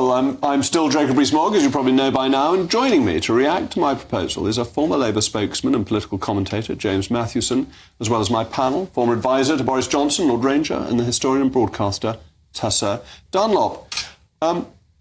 Well, I'm still Jacob Rees Mogg, as you probably know by now, and joining me to react to my proposal is a former Labour spokesman and political commentator, James Mathewson, as well as my panel, former advisor to Boris Johnson, Lord Ranger, and the historian and broadcaster, Tessa Dunlop.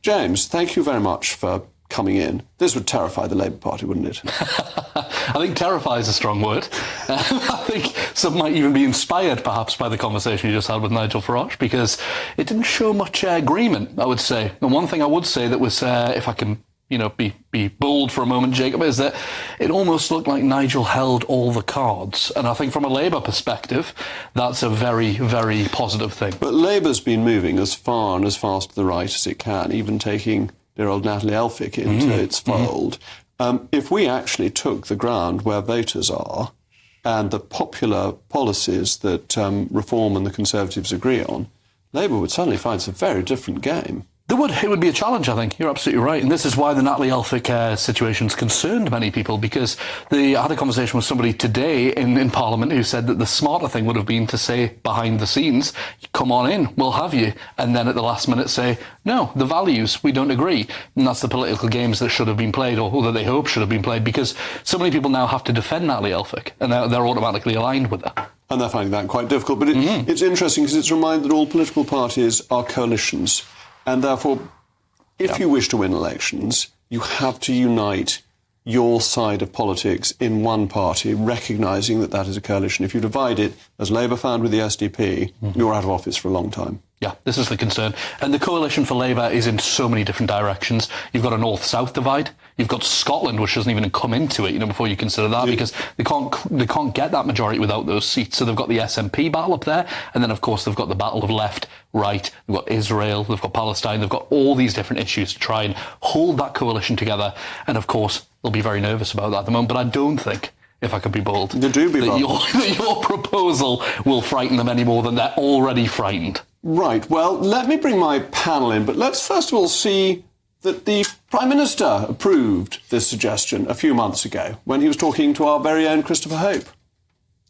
James, thank you very much for coming in. This would terrify the Labour Party, wouldn't it? I think terrify is a strong word. I think some might even be inspired, perhaps, by the conversation you just had with Nigel Farage, because it didn't show much agreement, I would say. And one thing I would say that was, if I can, be bold for a moment, Jacob, is that it almost looked like Nigel held all the cards. And I think from a Labour perspective, that's a very, very positive thing. But Labour's been moving as far and as fast to the right as it can, even taking dear old Natalie Elphicke into its fold. If we actually took the ground where voters are and the popular policies that Reform and the Conservatives agree on, Labour would suddenly find it's a very different game. It would be a challenge, I think. You're absolutely right. And this is why the Natalie Elphicke situation's concerned many people, because I had a conversation with somebody today in Parliament who said that the smarter thing would have been to say behind the scenes, come on in, we'll have you. And then at the last minute say, no, the values, we don't agree. And that's the political games that should have been played, or that they hope should have been played, because so many people now have to defend Natalie Elphicke, and they're automatically aligned with her. And they're finding that quite difficult. But it's interesting because it's a reminder that all political parties are coalitions. And therefore, if you wish to win elections, you have to unite your side of politics in one party, recognising that that is a coalition. If you divide it, as Labour found with the SDP, you're out of office for a long time. Yeah, this is the concern. And the coalition for Labour is in so many different directions. You've got a north-south divide. You've got Scotland, which doesn't even come into it, before you consider that, because they can't get that majority without those seats. So they've got the SNP battle up there, and then, of course, they've got the battle of left, right. They've got Israel, they've got Palestine, they've got all these different issues to try and hold that coalition together. And, of course, they'll be very nervous about that at the moment. But I don't think, if I can be bold, that your proposal will frighten them any more than they're already frightened. Right, well, let me bring my panel in, but let's first of all see that the Prime Minister approved this suggestion a few months ago when he was talking to our very own Christopher Hope.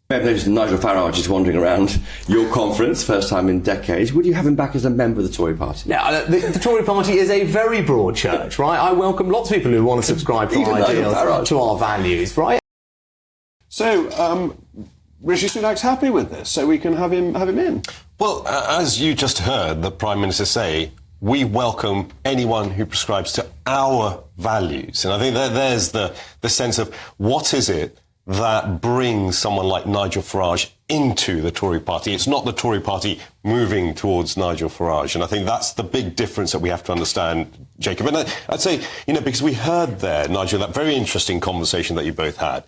I've noticed Nigel Farage is wandering around your conference, first time in decades. Would you have him back as a member of the Tory party? Now, the Tory party is a very broad church, right? I welcome lots of people who want to subscribe to our ideals, to our values, right? So, Rishi Sunak's happy with this, so we can have him in. Well, as you just heard the Prime Minister say, we welcome anyone who prescribes to our values. And I think there's the sense of what is it that brings someone like Nigel Farage into the Tory party. It's not the Tory party moving towards Nigel Farage. And I think that's the big difference that we have to understand, Jacob. And I'd say, because we heard there, Nigel, that very interesting conversation that you both had.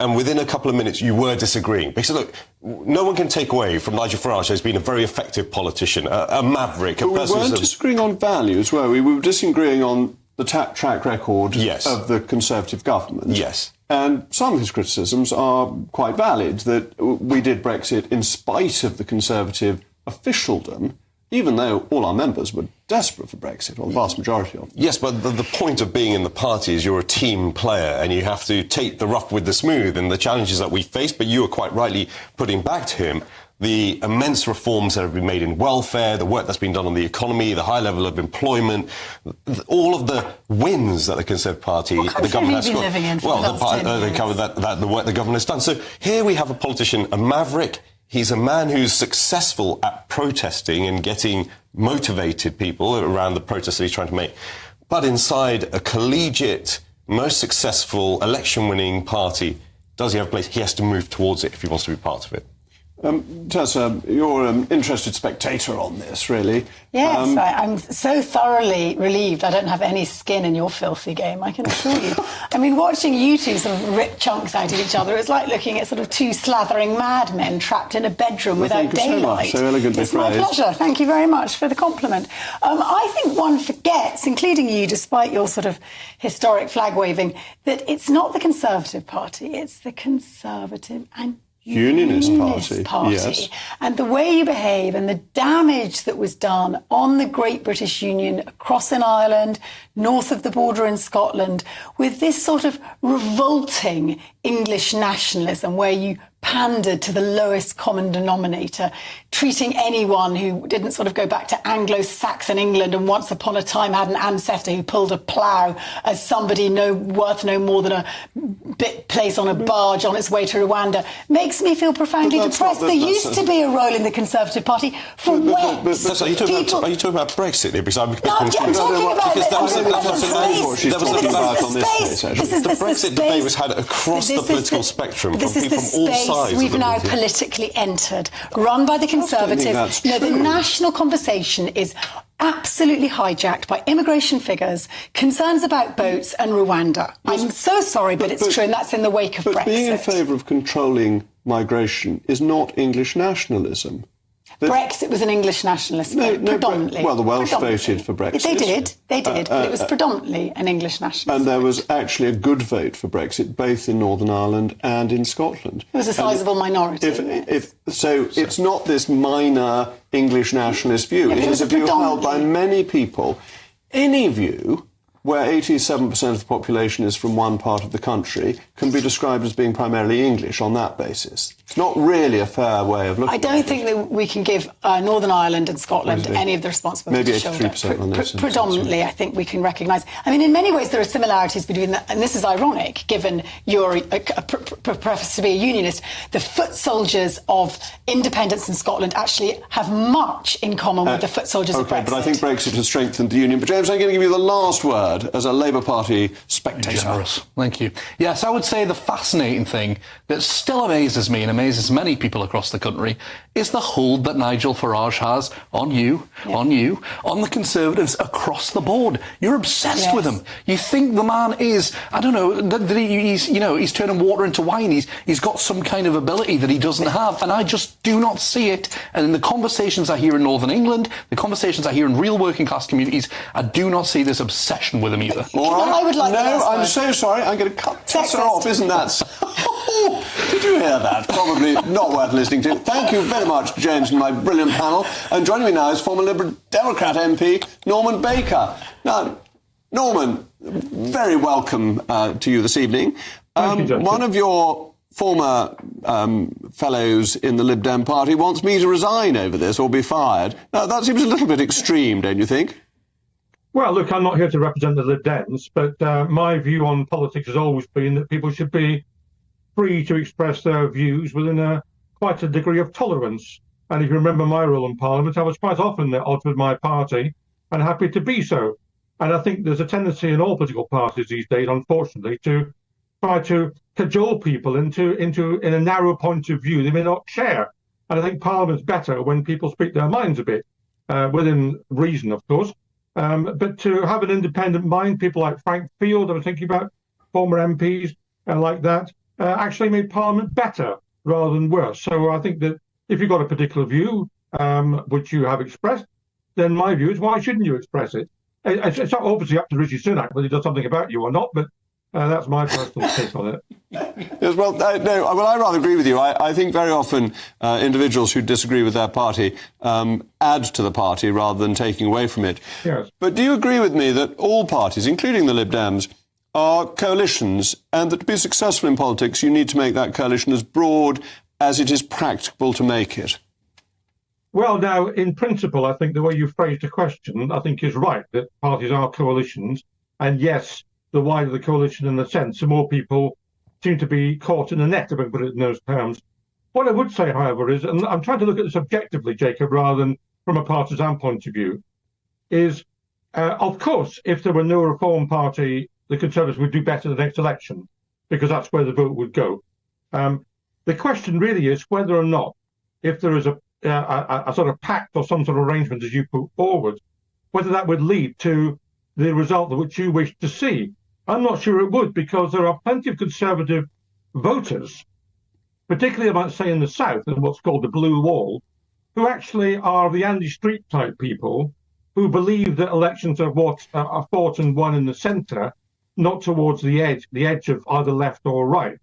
And within a couple of minutes, you were disagreeing. Because, look, no one can take away from Nigel Farage as being a very effective politician, a maverick. But we weren't disagreeing on values, were we? We were disagreeing on the track record of the Conservative government. Yes. And some of his criticisms are quite valid, that we did Brexit in spite of the Conservative officialdom, even though all our members were desperate for Brexit, or the vast majority of them. Yes, but the point of being in the party is you're a team player and you have to take the rough with the smooth, and the challenges that we face, but you are quite rightly putting back to him the immense reforms that have been made in welfare, the work that's been done on the economy, the high level of employment, all of the wins that the Conservative Party, the government has got. The work the government has done. So here we have a politician, a maverick. He's a man who's successful at protesting and getting motivated people around the protests that he's trying to make. But inside a collegiate, most successful election-winning party, does he have a place? He has to move towards it if he wants to be part of it. Tessa, you're an interested spectator on this, really. Yes, I'm so thoroughly relieved I don't have any skin in your filthy game, I can assure you. I mean, watching you two sort of rip chunks out of each other, it's like looking at sort of two slathering madmen trapped in a bedroom without daylight. So elegantly it's my pleasure. Thank you very much for the compliment. I think one forgets, including you, despite your sort of historic flag waving, that it's not the Conservative Party, it's the Conservative and Unionist Party. Yes. And the way you behave and the damage that was done on the Great British Union across in Ireland, north of the border in Scotland, with this sort of revolting English nationalism where you pandered to the lowest common denominator, treating anyone who didn't sort of go back to Anglo-Saxon England and once upon a time had an ancestor who pulled a plough as somebody worth no more than a bit place on a barge on its way to Rwanda, makes me feel profoundly depressed. There used to be a role in the Conservative Party for whence Are you talking about Brexit here? Because I'm I'm talking about the Brexit debate was had across the political spectrum from people from all sides. We've now politically entered, run by the Conservatives. The national conversation is absolutely hijacked by immigration figures, concerns about boats and Rwanda. I'm so sorry, but it's true, and that's in the wake of Brexit. But being in favour of controlling migration is not English nationalism. Brexit was an English nationalist vote, predominantly. Well, the Welsh voted for Brexit. They did, but it was predominantly an English nationalist And there vote. was actually a good vote for Brexit, both in Northern Ireland and in Scotland. It was a sizable minority. So it's not this minor English nationalist view. It is a view held by many people. Any view where 87% of the population is from one part of the country can be described as being primarily English on that basis. It's not really a fair way of looking at it. I don't think that we can give Northern Ireland and Scotland any of the responsibility Maybe to shoulder. 83% on those. Predominantly, I think we can recognise. I mean, in many ways, there are similarities between that, and this is ironic, given you're professed to be a unionist. The foot soldiers of independence in Scotland actually have much in common with the foot soldiers of Brexit. Okay, but I think Brexit has strengthened the union. But James, I'm going to give you the last word as a Labour Party spectator. Generous. Thank you. Yes, I would say the fascinating thing that still amazes me and amazes many people across the country is the hold that Nigel Farage has on you, on the Conservatives across the board. You're obsessed with him. You think the man is, I don't know, that he's turning water into wine. He's got some kind of ability that he doesn't have, and I just do not see it. And in the conversations I hear in Northern England, the conversations I hear in real working class communities, I do not see this obsession with him either. All right. I would like I'm so sorry. I'm going to cut Tessa off. Isn't that so? Did you hear that? Probably not worth listening to. Thank you very much, James, and my brilliant panel. And joining me now is former Liberal Democrat MP Norman Baker. Now, Norman, very welcome to you this evening. One of your former fellows in the Lib Dem party wants me to resign over this or be fired. Now, that seems a little bit extreme, don't you think? Well, look, I'm not here to represent the Lib Dems, but my view on politics has always been that people should be free to express their views within quite a degree of tolerance. And if you remember my role in Parliament, I was quite often at odds with my party and happy to be so. And I think there's a tendency in all political parties these days, unfortunately, to try to cajole people into in a narrow point of view they may not share. And I think Parliament's better when people speak their minds a bit, within reason, of course. But to have an independent mind, people like Frank Field, I was thinking about, former MPs like that, actually made Parliament better rather than worse. So I think that if you've got a particular view, which you have expressed, then my view is, why shouldn't you express it? It's not obviously up to Rishi Sunak whether he does something about you or not, but that's my personal take on it. Yes, well, I rather agree with you. I think very often individuals who disagree with their party add to the party rather than taking away from it. Yes. But do you agree with me that all parties, including the Lib Dems, are coalitions, and that to be successful in politics, you need to make that coalition as broad as it is practicable to make it? Well, now, in principle, I think the way you phrased the question, I think is right, that parties are coalitions. And yes, the wider the coalition in a sense, the more people seem to be caught in the net, if I can put it in those terms. What I would say, however, is, and I'm trying to look at this objectively, Jacob, rather than from a partisan point of view, is, of course, if there were no Reform Party, the Conservatives would do better the next election, because that's where the vote would go. The question really is whether or not, if there is a sort of pact or some sort of arrangement as you put forward, whether that would lead to the result which you wish to see. I'm not sure it would, because there are plenty of Conservative voters, particularly about, say, in the South, in what's called the Blue Wall, who actually are the Andy Street type people who believe that elections are are fought and won in the centre, not towards the edge of either left or right.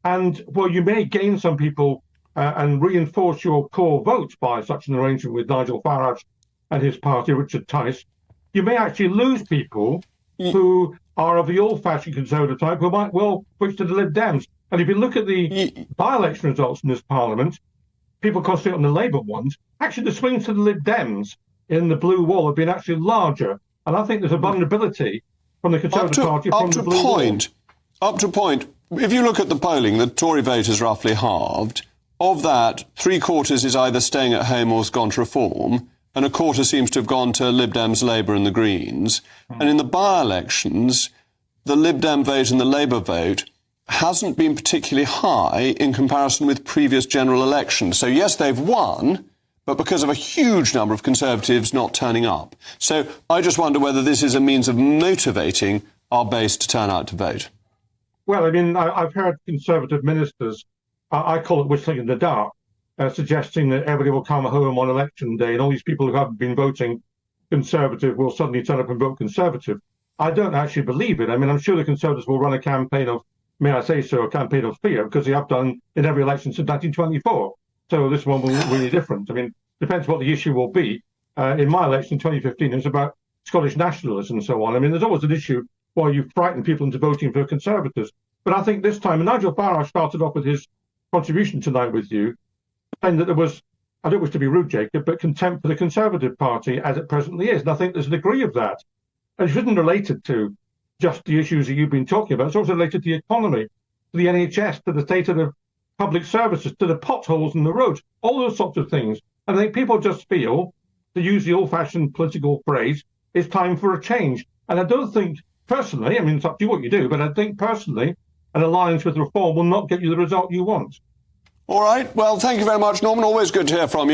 And while you may gain some people and reinforce your core votes by such an arrangement with Nigel Farage and his party, Richard Tice, you may actually lose people who are of the old-fashioned Conservative type who might well switch to the Lib Dems. And if you look at the by-election results in this Parliament, people concentrate on the Labour ones. Actually, the swings to the Lib Dems in the blue wall have been actually larger. And I think there's a vulnerability from the Conservative Party from the blue wall. Up to a point. If you look at the polling, the Tory vote is roughly halved. Of that, 3/4 is either staying at home or has gone to Reform, and 1/4 seems to have gone to Lib Dems, Labour and the Greens. And in the by-elections, the Lib Dem vote and the Labour vote hasn't been particularly high in comparison with previous general elections. So yes, they've won, but because of a huge number of Conservatives not turning up. So I just wonder whether this is a means of motivating our base to turn out to vote. Well, I mean, I've heard Conservative ministers, I call it whistling in the dark, suggesting that everybody will come home on election day and all these people who haven't been voting Conservative will suddenly turn up and vote Conservative. I don't actually believe it. I mean, I'm sure the Conservatives will run a campaign of, may I say so, a campaign of fear, because they have done in every election since 1924. So this one will be really different. I mean, depends what the issue will be. In my election in 2015, it was about Scottish nationalism and so on. I mean, there's always an issue where you frighten people into voting for Conservatives. But I think this time, and Nigel Farage started off with his contribution tonight with you, saying that there was, I don't wish to be rude, Jacob, but contempt for the Conservative Party as it presently is. And I think there's a degree of that. And it isn't related to just the issues that you've been talking about. It's also related to the economy, to the NHS, to the state of the public services, to the potholes in the roads, all those sorts of things. And I think people just feel, to use the old-fashioned political phrase, it's time for a change. And I don't think, personally, I mean, it's up to you what you do, but I think personally, an alliance with Reform will not get you the result you want. All right. Well, thank you very much, Norman. Always good to hear from you.